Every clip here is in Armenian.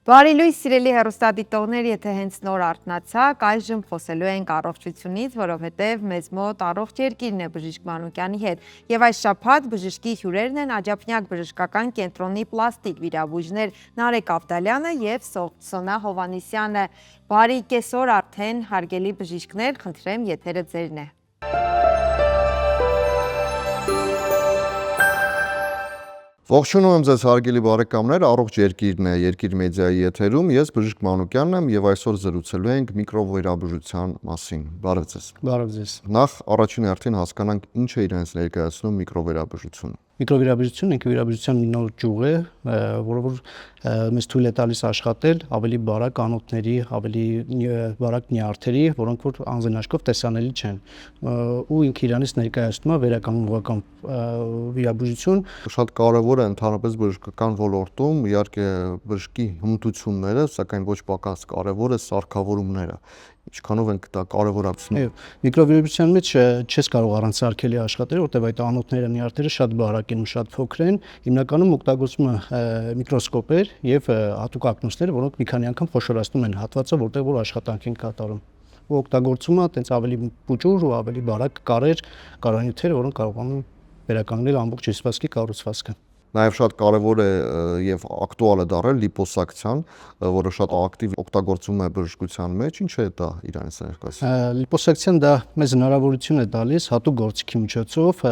Բարի լույս սիրելի հեռուստադիտողներ, եթե հենց նոր արթնացաք, այժմ խոսելու ենք առողջությունից, որովհետև մեզ մոտ առողջ երկիրն է Բժիշկ Մանուկյանի հետ։ Եվ այս շաբաթ բժշկի հյուրերն են Աջափնյակ բժշկական կենտրոնի պլաստիկ վիրաբույժներ Նարեկ Ավդալյանը եւ Սոնա Հովանեսյանը։ Բարի կեսօր արդեն, հարգելի բժիշկներ, խնդրեմ, եթերը ձերն է։ Ողջունում եմ ձեզ հարգելի բարեկամներ, առողջ երկիրն է Երկիր մեդիայի եթերում, ես բժիշկ Մանուկյանն եմ եւ այսօր զրուցելու ենք միկրովիրաբուժության մասին։ Բարև ձեզ։ Բարև ձեզ։ Նախ առաջին հերթին հասկանանք ինչ է իրենց ներկայացնում միկրովիրաբուժությունը։ Միկրովիրաբուժությունը ինքնավիրաբուժության մի նոր ճյուղ է, որը որ մեզ թույլ է տալիս աշխատել ավելի բարակ անոթների, ավելի բարակ նյարդերի, որոնք որ անձնաշկով տեսանելի չեն։ Ու ինքը իրանից ներկայացնում է վերականգնողական վիրաբուժություն։ Շատ կարևոր է ընդհանրապես բժշկական ոլորտում, իհարկե բժշկի հմտությունները, սակայն ոչ պակաս կարևոր է սարքավորումները։ Ինչքանով ենք դա կարևորացնում։ Այո, միկրովիրաբուժության մեջ չես կարող առանց սարքելի աշխատել, որտեղ այդ անոթները, նյարդերը շատ բարակ են ու շատ փոքր են։ Հիմնականում օգտագործվում է միկրոսկոպեր եւ հատուկ ակնոցներ, որոնք մի քանի անգամ խոշորացնում են հատվածը, որտեղ որ աշխատանք են կատարում։ Ու օգտագործում է այտենց ավելի փուճուր ու ավելի բարակ կարեր, կարանյութեր, որոնք կարողանում վերականգնել ամբողջ հյուսվածքի կառուցվածքը։ Նաև շատ կարևոր է եւ ակտուալ է դառել լիպոսակցիան, որը շատ ակտիվ օգտագործվում է բժշկության մեջ, ինչ է դա իրանից ներկայացնում։ Լիպոսակցիան դա մեզ հնարավորություն է տալիս հատուկ գործիքի միջոցով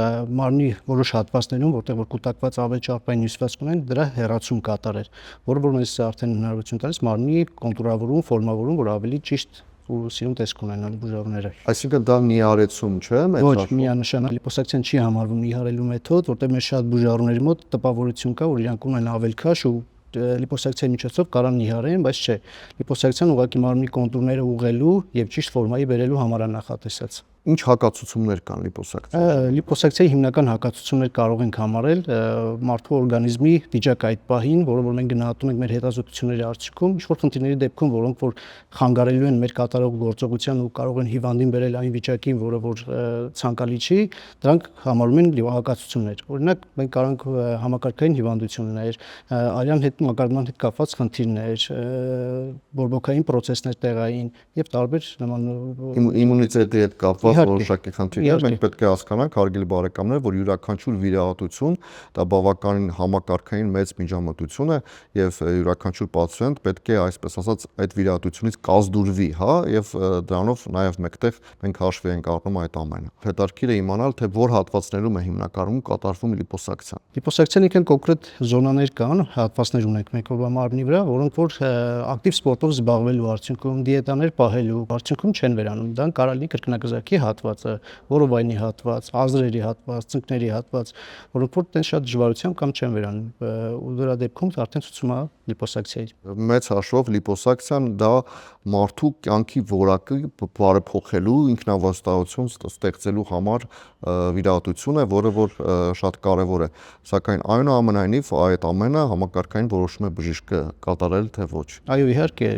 մարմնի որոշ հատվածներում, որտեղ որ կուտակված ավելի ճարպային հյուսվածք ունեն, դրա հեռացում կատարել, որը որ մեզ արդեն հնարավորություն տալիս մարմնի կոնտուրավորում, ֆորմավորում, որ ավելի ճիշտ ու սիրուն տեսք ունենան բուժողները։ Այսինքն դա նիարեցում չէ՞, Ոչ, միանշանակ լիպոսակցիան չի համարվում նիհարելու մեթոդ, որտեղ մեր շատ բուժողների մոտ տպավորություն կա, որ իրանք ունեն ավելքաշ ու լիպոսակցիայի միջոցով կարան նիհարեն, բայց չէ։ Լիպոսակցիան ուղղակի մարմնի կոնտուրները ուղղելու եւ ճիշտ ֆորմայի բերելու համար է նախատեսած։ Ինչ հակացություններ կան լիպոսակցիայի։ Լիպոսակցիայի հիմնական հակացություններ կարող ենք համարել մարդու օրգանիզմի վիճակը այդ պահին, որը որ մենք գնահատում ենք մեր հետազոտությունների արդյունքում, ինչ որ խնդիրների դեպքում, որոնք որ խանգարելու են մեր կատարող գործողության ու կարող են հիվանդին բերել այն վիճակին, որը որ ցանկալի չի, դրանք համարում են հակացություններ։ Օրինակ, մենք կարող ենք համակարգային հիվանդություններ, արյան հետ մակարդման հետ կապված խնդիրներ, բորբոքային պրոցեսներ տեղային եւ տարբեր նման իմունիտետի հետ կապված որոշակի խնդիրներ, մենք պետք է հասկանանք, հարգելի բարեկամներ, որ յուրաքանչյուր վիրահատություն դա բավականին համակարգային մեծ միջամտություն է եւ յուրաքանչյուր պացիենտ պետք է, այսպես ասած, այդ վիրահատությունից կազդուրվի, հա, եւ դրանով նաեւ մեկտեղ մենք հաշվի ենք առնում այդ ամենը։ Հետաքրքիր է իմանալ, թե որ հատվածներում է հիմնականում կատարվում լիպոսակցիան։ Լիպոսակցիան ինքն կոնկրետ զոնաներ կան, հատվածներ ունենք մենք մարմնի վրա, որոնք որ ակտիվ սպորտով զբաղվելու արդյունքում, դիետաներ պահելու արդյունքում չեն վերանում։ Դա կարող լինի կրկնակզակի հատվածը, որովայնի հատված, ազրերի հատված, ծնկների հատված, որոնք որ տենց շատ դժվարությամբ կամ չեն վերանում, ու դրա դեպքում արդեն ցույց է լիպոսակցիայի։ Մեծ հաշվով լիպոսակցիան դա մարդու կյանքի որակը բարեփոխելու, ինքնավստահություն ստեղծելու համար վիրահատություն է, որը որ շատ կարևոր է։ Սակայն այնուամենայնիվ այդ ամենը համակարգային որոշում է բժիշկը կատարել թե ոչ։ Այո, իհարկե,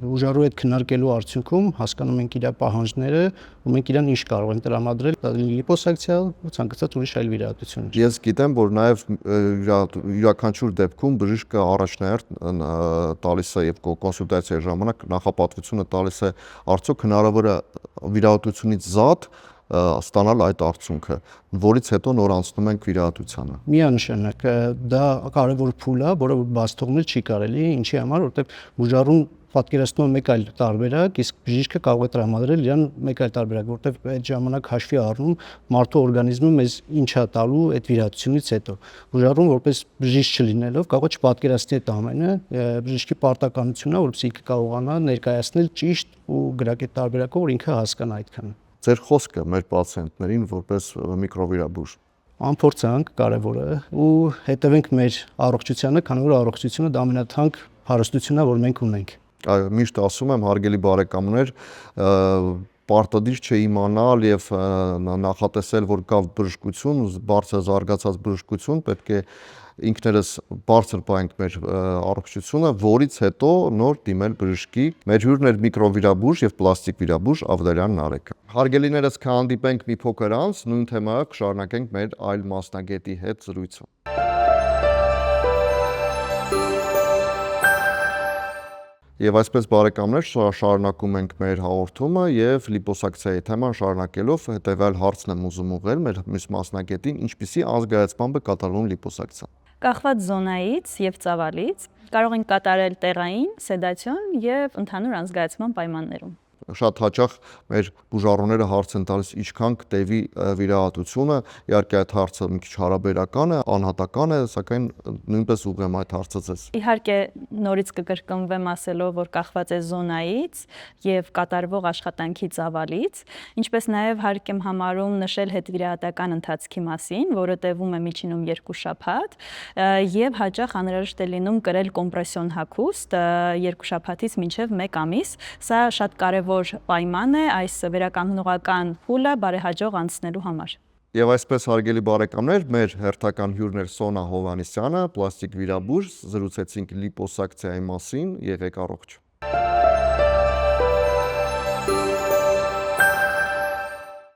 բուժարու հետ քննարկելու արդյունքում հասկանում ենք իր պահանջները ու մենք իրան ինչ կարող ենք տրամադրել, լիպոսակցիա ու ցանկացած ուրիշ այլ վիրահատություն։ Ես գիտեմ, որ նաև յուրաքանչյուր դեպքում բժիշկը առաջնահերթ տալիս է եւ կոնսուլտացիայի ժամանակ նախապատվությունը տալիս է արդյոք հնարավոր է վիրահատությունից զատ ստանալ այդ արդյունքը, որից հետո նոր անցնում ենք վիրահատությանը։ Միանշանակ դա կարևոր փուլ է, որը բաց թողնել չի կարելի, ինչի համար, որտեղ բուժարուն պատկերացնում է մեկ այլ տարբերակ, իսկ բժիշկը կարող է տրամադրել իրան մեկ այլ տարբերակ, որտեղ այդ ժամանակ հաշվի առնում մարդու օրգանիզմը մեզ ինչ է տալու այդ վիրահատությունից հետո։ Բուժարուն որպես բժիշկ չլինելով կարող է չպատկերացնել այդ ամենը, բժիշկի պարտականությունն է, որպեսզի ինքը կարողանա ներկայացնել ճիշտ ու գրագետ տարբերակով, որ ինքը հասկանա այդքանը։ Ձեր խոսքը մեր պացիենտներին որպես միկրովիրաբույժ անփորձանք կարևոր է ու հետևենք մեր առողջությանը, քանի որ առողջությունը դա ամենաթանկ հարստությունն է, որ մենք ունենք։ Այո, միշտ ասում եմ, հարգելի բարեկամներ, պարտադիր չէ իմանալ եւ նախատեսել, որ կա բժշկություն, բարձր զարգացած բժշկություն, պետք է ինքներս բարձր պահենք մեր առողջությունը, որից հետո նոր դիմել բժշկի։ Մեր հյուրն էր միկրովիրաբույժ եւ պլաստիկ վիրաբույժ Ավդալյան Նարեկը։ Հարգելիներս, կհանդիպենք մի փոքր անց, նույն թեմայով կշարունակենք մեր այլ մասնագետի հետ զրույցը։ Եվ այսպես բարեկամներ շարունակում ենք մեր հաղորդումը եւ լիպոսակցիայի թեման շարունակելով հետեւյալ հարցն եմ ուզում ուղղել մեր մյուս մասնագետին, ինչպիսի ազգայացմամբ է կատարվում լիպոսակցիան։ Կախված զոնայից եւ ծավալից կարող ենք կատարել տեղային, սեդացիոն եւ ընդհանուր անզգայացման պայմաններում։ Շատ հաճախ մեր բուժառուները հարց են տալիս ինչքան կտևի վիրահատությունը, իհարկե այդ հարցը մի քիչ հարաբերական է, անհատական է, սակայն նույնպես ուղղեմ այդ հարցը ձեզ։ Իհարկե նորից կկրկնվեմ ասելով, որ կախված է զոնայից եւ կատարվող աշխատանքի ծավալից, ինչպես նաեւ հարկ եմ համարում նշել հետվիրահատական ընթացքի մասին, որը տևում է միջինում 2 շաբաթ, եւ հաճախ անհրաժեշտ է լինում կրել կոմպրեսիոն հագուստ 2 շաբաթից մինչեւ 1 ամիս։ Սա շատ կարեւոր պայման է այս վերականգնողական փուլը բարեհաջող անցնելու համար։ Եվ այսպես հարգելի բարեկամներ, մեր հերթական հյուրն էր Սոնա Հովհաննիսյանը, պլաստիկ վիրաբույժ, զրուցեցինք լիպոսակցիայի մասին, եղեք առողջ։